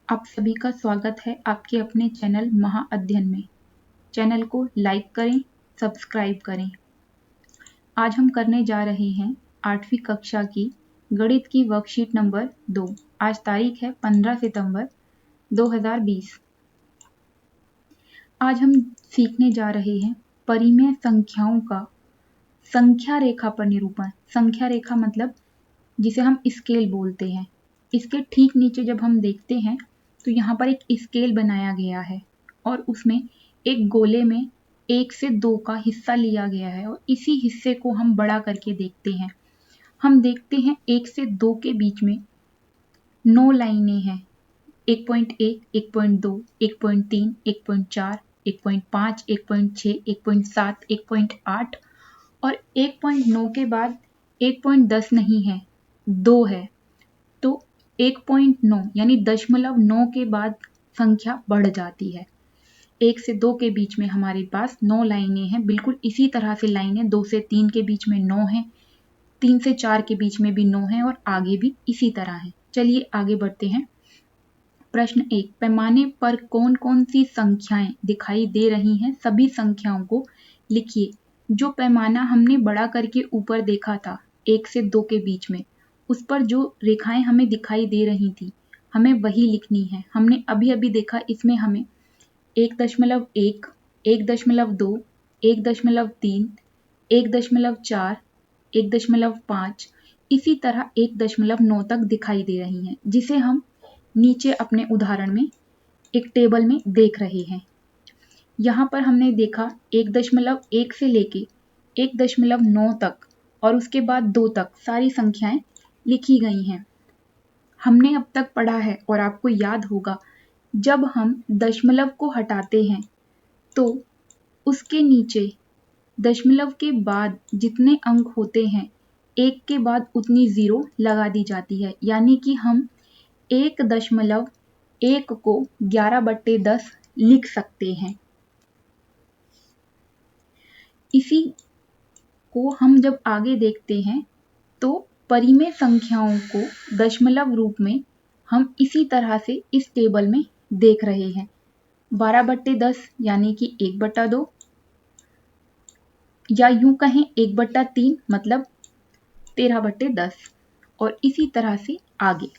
आप सभी का स्वागत है आपके अपने चैनल महाअध्ययन में। चैनल को लाइक करें, सब्सक्राइब करें। आज हम करने जा रहे हैं 8वीं कक्षा की गणित की वर्कशीट नंबर 2। आज तारीख है 15 सितंबर 2020। आज हम सीखने जा रहे हैं परिमेय संख्याओं का संख्या रेखा पर निरूपण। संख्या रेखा मतलब जिसे हम स्केल बोलते हैं। इसके ठीक नीचे जब हम देखते हैं तो यहाँ पर एक स्केल बनाया गया है और उसमें एक गोले में 1 से 2 का हिस्सा लिया गया है और इसी हिस्से को हम बड़ा करके देखते हैं। हम देखते हैं 1 से 2 के बीच में 9 लाइनें हैं। 1.1, 1.2, 1.3, 1.4, 1.5, 1.6, 1.7, 1.8 और 1.9 के बाद 1.10 नहीं है, 2 है। तो 1.9 यानी 0.9 के बाद संख्या बढ़ जाती है। 1 से 2 के बीच में हमारे पास 9 लाइनें हैं। बिल्कुल इसी तरह से लाइनें 2 से 3 के बीच में 9 हैं, 3 से 4 के बीच में भी 9 हैं और आगे भी इसी तरह है। चलिए आगे बढ़ते हैं। प्रश्न 1, पैमाने पर कौन कौन सी संख्याएं दिखाई दे रही हैं? सभी संख्याओं को लिखिए। जो पैमाना हमने बड़ा करके ऊपर देखा था 1 से 2 के बीच में, उस पर जो रेखाएं हमें दिखाई दे रही थी हमें वही लिखनी है। हमने अभी अभी देखा इसमें हमें 1.1, 1.2, 1.3, 1.4, 1.5 इसी तरह 1.9 तक दिखाई दे रही हैं, जिसे हम नीचे अपने उदाहरण में एक टेबल में देख रहे हैं। यहाँ पर हमने देखा 1.1 से लेके 1.9 तक और उसके बाद 2 तक सारी संख्याएं लिखी गई हैं। हमने अब तक पढ़ा है और आपको याद होगा, जब हम दशमलव को हटाते हैं तो उसके नीचे दशमलव के बाद जितने अंक होते हैं 1 के बाद उतनी 0 लगा दी जाती है। यानी कि हम 1.1 को 11/10 लिख सकते हैं। इसी को हम जब आगे देखते हैं तो परिमेय संख्याओं को दशमलव रूप में हम इसी तरह से इस टेबल में देख रहे हैं। 12/10 यानी कि 1/2 या यूं कहें 1/3 मतलब 13/10 और इसी तरह से आगे।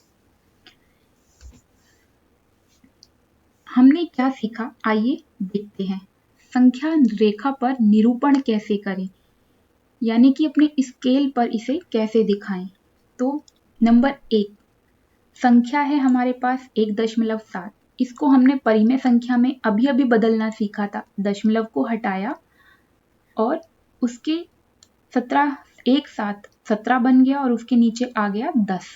हमने क्या सीखा, आइए देखते हैं। संख्या रेखा पर निरूपण कैसे करें, यानी कि अपने स्केल पर इसे कैसे दिखाएं। तो नंबर 1 संख्या है हमारे पास 1.7। इसको हमने परिमेय संख्या में अभी अभी बदलना सीखा था। दशमलव को हटाया और उसके 17 एक साथ 17 बन गया और उसके नीचे आ गया 10।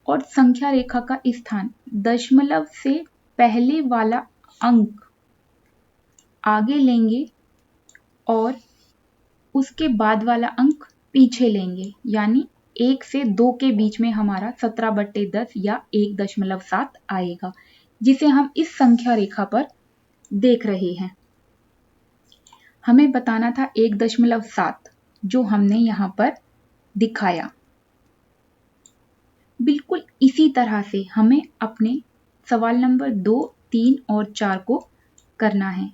और संख्या रेखा का स्थान दशमलव से पहले वाला अंक आगे लेंगे और उसके बाद वाला अंक पीछे लेंगे, यानी 1 से 2 के बीच में हमारा 17/10 या 1.7 आएगा, जिसे हम इस संख्या रेखा पर देख रहे हैं। हमें बताना था 1.7 जो हमने यहाँ पर दिखाया। बिल्कुल इसी तरह से हमें अपने सवाल नंबर 2, 3 और 4 को करना है।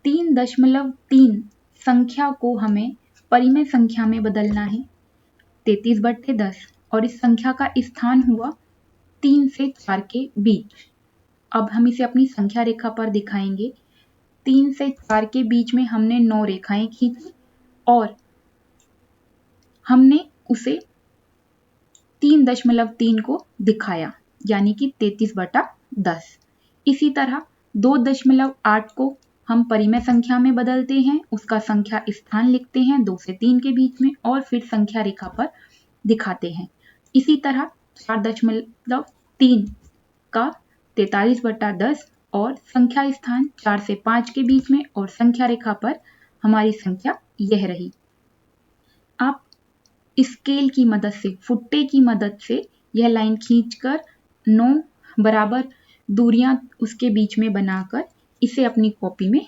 3.3 संख्या को हमें परिमेय संख्या में बदलना है 33/10 और इस संख्या का स्थान हुआ 3 से 4 के बीच। अब हम इसे अपनी संख्या रेखा पर दिखाएंगे। 3 से 4 के बीच में हमने 9 रेखाएं खींची और हमने उसे 3.3 को दिखाया, यानी कि 33/10। इसी तरह 2.8 को हम परिमेय संख्या में बदलते हैं, उसका संख्या स्थान लिखते हैं 2 से 3 के बीच में और फिर संख्या रेखा पर दिखाते हैं। इसी तरह 4.3 का 43/10 और संख्या स्थान 4 से 5 के बीच में और संख्या रेखा पर हमारी संख्या यह रही। आप स्केल की मदद से, फुट्टे की मदद से यह लाइन खींचकर 9 बराबर दूरियां उसके बीच में बनाकर इसे अपनी कॉपी में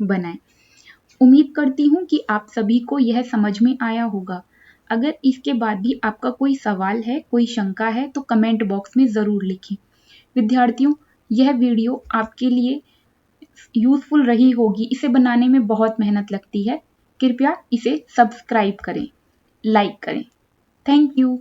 बनाएं। उम्मीद करती हूँ कि आप सभी को यह समझ में आया होगा। अगर इसके बाद भी आपका कोई सवाल है, कोई शंका है तो कमेंट बॉक्स में ज़रूर लिखें। विद्यार्थियों, यह वीडियो आपके लिए यूजफुल रही होगी। इसे बनाने में बहुत मेहनत लगती है। कृपया इसे सब्सक्राइब करें, लाइक करें। Thank you.